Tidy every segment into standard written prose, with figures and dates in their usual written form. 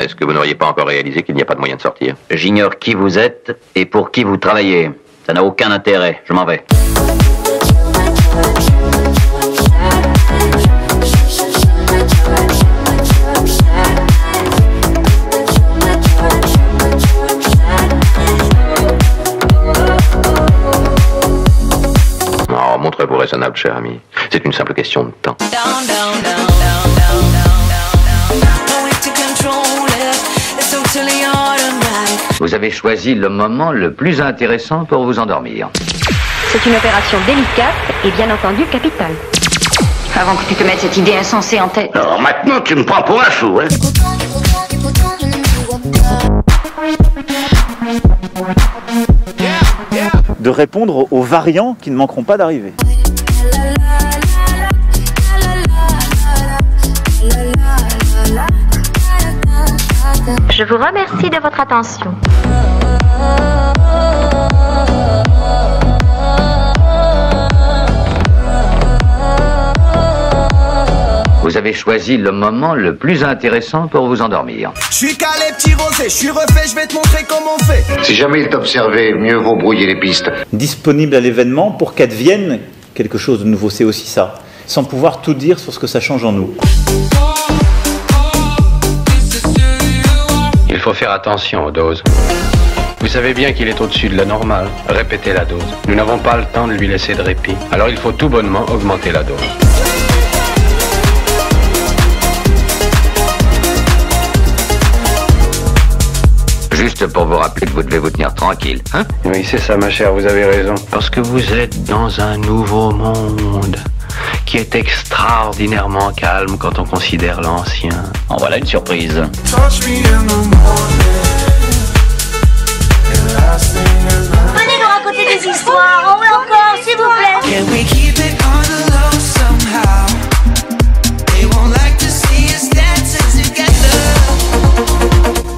Est-ce que vous n'auriez pas encore réalisé qu'il n'y a pas de moyen de sortir? J'ignore qui vous êtes et pour qui vous travaillez. Ça n'a aucun intérêt. Je m'en vais. Oh, montrez-vous raisonnable, cher ami. C'est une simple question de temps. Vous avez choisi le moment le plus intéressant pour vous endormir. C'est une opération délicate et bien entendu capitale. Avant que tu te mettes cette idée insensée en tête. Alors maintenant, tu me prends pour un fou, hein? De répondre aux variants qui ne manqueront pas d'arriver. Je vous remercie de votre attention. Vous avez choisi le moment le plus intéressant pour vous endormir. Je suis calé, petit rosé, je suis refait, je vais te montrer comment on fait. Si jamais il t'observait, mieux vaut brouiller les pistes. Disponible à l'événement pour qu'advienne quelque chose de nouveau, c'est aussi ça. Sans pouvoir tout dire sur ce que ça change en nous. Il faut faire attention aux doses. Vous savez bien qu'il est au-dessus de la normale. Répétez la dose. Nous n'avons pas le temps de lui laisser de répit. Alors il faut tout bonnement augmenter la dose. Juste pour vous rappeler que vous devez vous tenir tranquille, hein? Oui, c'est ça, ma chère, vous avez raison. Parce que vous êtes dans un nouveau monde qui est extraordinairement calme quand on considère l'ancien. En voilà une surprise. Venez nous raconter des histoires, oui encore, s'il vous plaît.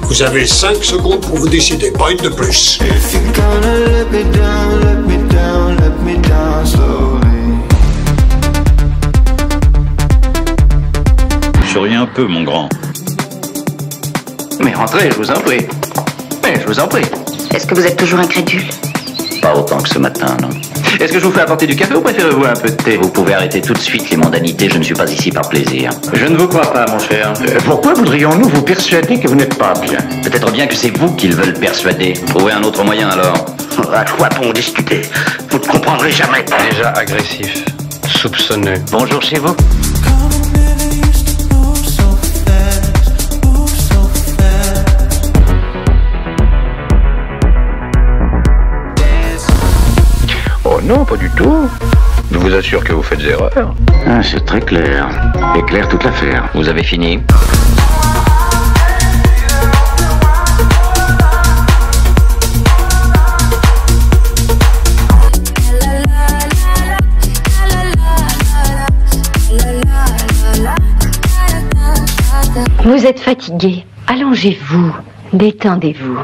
Vous avez 5 secondes pour vous décider, pas une de plus. Souriez un peu, mon grand. Mais rentrez, je vous en prie. Mais je vous en prie. Est-ce que vous êtes toujours incrédule? Pas autant que ce matin, non. Est-ce que je vous fais apporter du café ou préférez-vous un peu de thé? Vous pouvez arrêter tout de suite les mondanités, je ne suis pas ici par plaisir. Je ne vous crois pas, mon cher. Pourquoi voudrions-nous vous persuader que vous n'êtes pas bien? Peut-être bien que c'est vous qui le veulent persuader. Trouvez un autre moyen alors. À quoi bon discuter? Vous ne comprendrez jamais. Déjà agressif, soupçonneux. Bonjour chez vous. Oh non, pas du tout. Je vous assure que vous faites erreur. Ah, c'est très clair. Et clair toute l'affaire. Vous avez fini? Vous êtes fatigué. Allongez-vous. Détendez-vous.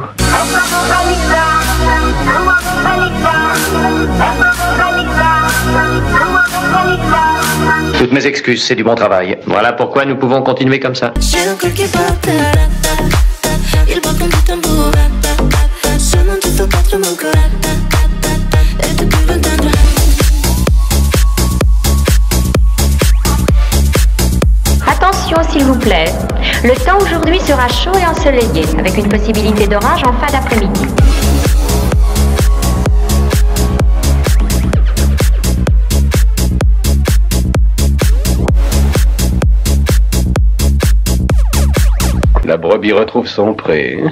Toutes mes excuses, c'est du bon travail. Voilà pourquoi nous pouvons continuer comme ça. Attention s'il vous plaît. Le temps aujourd'hui sera chaud et ensoleillé, avec une possibilité d'orage en fin d'après-midi. La brebis retrouve son pré.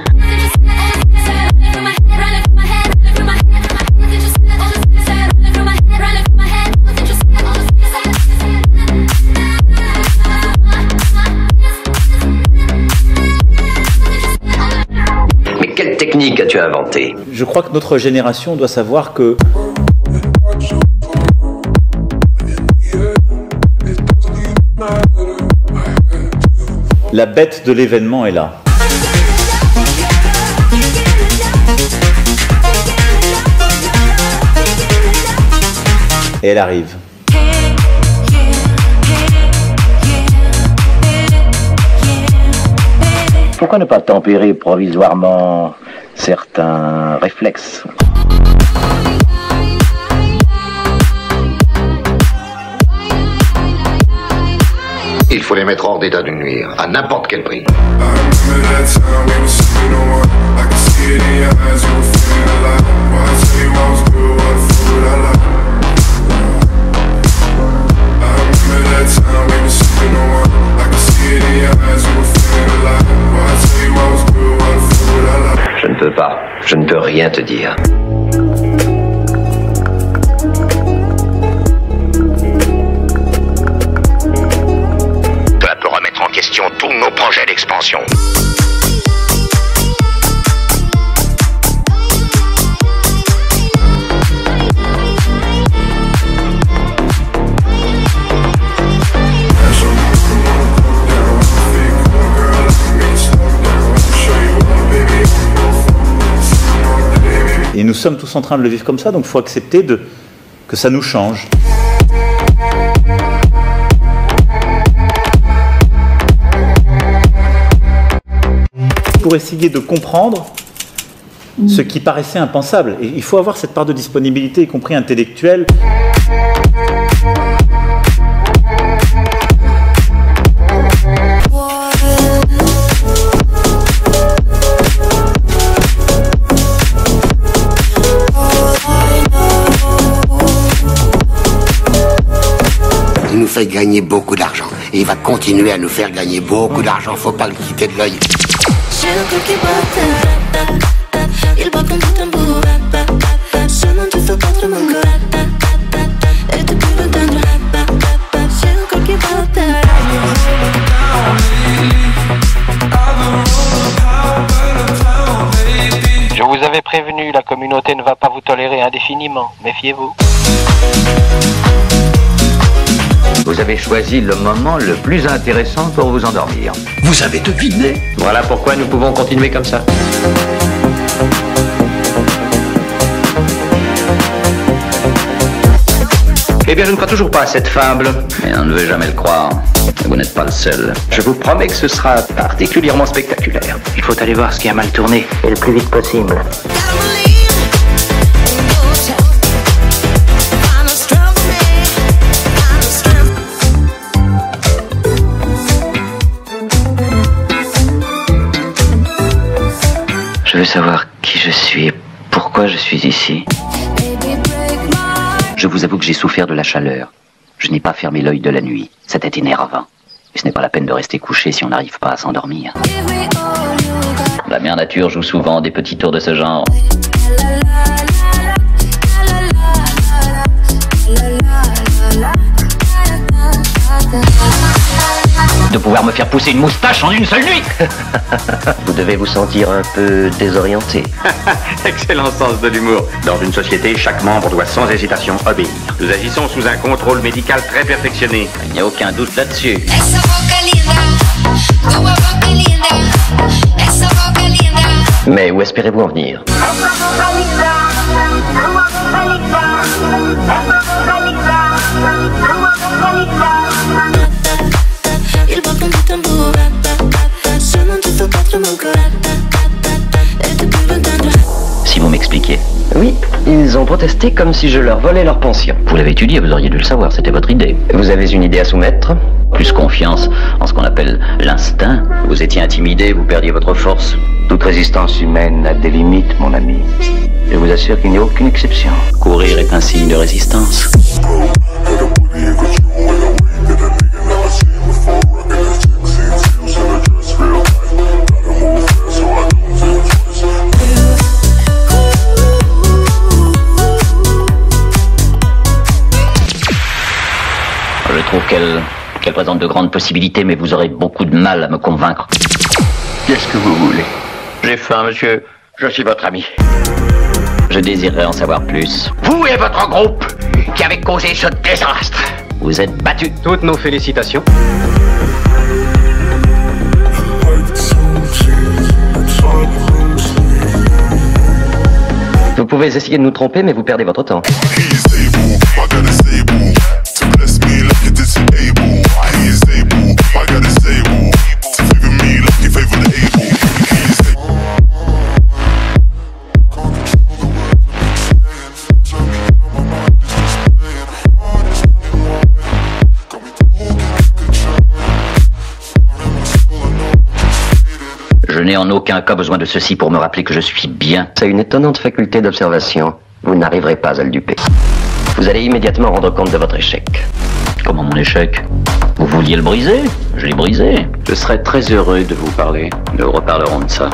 Mais quelle technique as-tu inventée? Je crois que notre génération doit savoir que la bête de l'événement est là. Et elle arrive. Pourquoi ne pas tempérer provisoirement certains réflexes? Il faut les mettre hors d'état de nuire, à n'importe quel prix. Je ne peux pas. Je ne peux rien te dire. Cela peut remettre en question tous nos projets d'expansion. Et nous sommes tous en train de le vivre comme ça, donc il faut accepter que ça nous change. Pour essayer de comprendre ce qui paraissait impensable. Et il faut avoir cette part de disponibilité, y compris intellectuelle. Il nous fait gagner beaucoup d'argent. Et il va continuer à nous faire gagner beaucoup d'argent. Faut pas le quitter de l'œil. Je vous avais prévenu, la communauté ne va pas vous tolérer indéfiniment. Méfiez-vous. Vous avez choisi le moment le plus intéressant pour vous endormir. Vous avez deviné? Voilà pourquoi nous pouvons continuer comme ça. Eh bien, je ne crois toujours pas à cette fable. Mais on ne veut jamais le croire. Et vous n'êtes pas le seul. Je vous promets que ce sera particulièrement spectaculaire. Il faut aller voir ce qui a mal tourné, et le plus vite possible. Je veux savoir qui je suis et pourquoi je suis ici. Je vous avoue que j'ai souffert de la chaleur. Je n'ai pas fermé l'œil de la nuit. C'était énervant. Et ce n'est pas la peine de rester couché si on n'arrive pas à s'endormir. La mère nature joue souvent des petits tours de ce genre. De pouvoir me faire pousser une moustache en une seule nuit. Vous devez vous sentir un peu désorienté. Excellent sens de l'humour. Dans une société, chaque membre doit sans hésitation obéir. Nous agissons sous un contrôle médical très perfectionné. Il n'y a aucun doute là-dessus. Mais où espérez-vous en venir? Si vous m'expliquiez. Oui, ils ont protesté comme si je leur volais leur pension. Vous l'avez étudié, vous auriez dû le savoir, c'était votre idée. Vous avez une idée à soumettre? Plus confiance en ce qu'on appelle l'instinct. Vous étiez intimidé, vous perdiez votre force. Toute résistance humaine a des limites, mon ami. Je vous assure qu'il n'y a aucune exception. Courir est un signe de résistance. Je trouve qu'elle présente de grandes possibilités, mais vous aurez beaucoup de mal à me convaincre. Qu'est-ce que vous voulez? J'ai faim, monsieur. Je suis votre ami. Je désirerais en savoir plus. Vous et votre groupe qui avez causé ce désastre. Vous êtes battus. Toutes nos félicitations. Vous pouvez essayer de nous tromper, mais vous perdez votre temps. I got a stable. I gotta stable. To favor me like you favor the able. Je n'ai en aucun cas besoin de ceci pour me rappeler que je suis bien. C'est une étonnante faculté d'observation. Vous n'arriverez pas à le duper. Vous allez immédiatement rendre compte de votre échec. Comment mon échec? Vous vouliez le briser? Je l'ai brisé. Je serais très heureux de vous parler. Nous reparlerons de ça.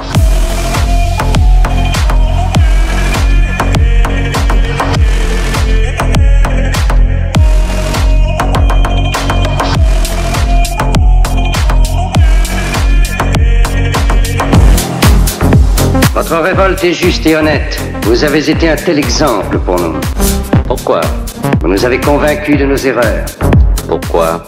Votre révolte est juste et honnête. Vous avez été un tel exemple pour nous. Pourquoi? Vous nous avez convaincus de nos erreurs. Pourquoi?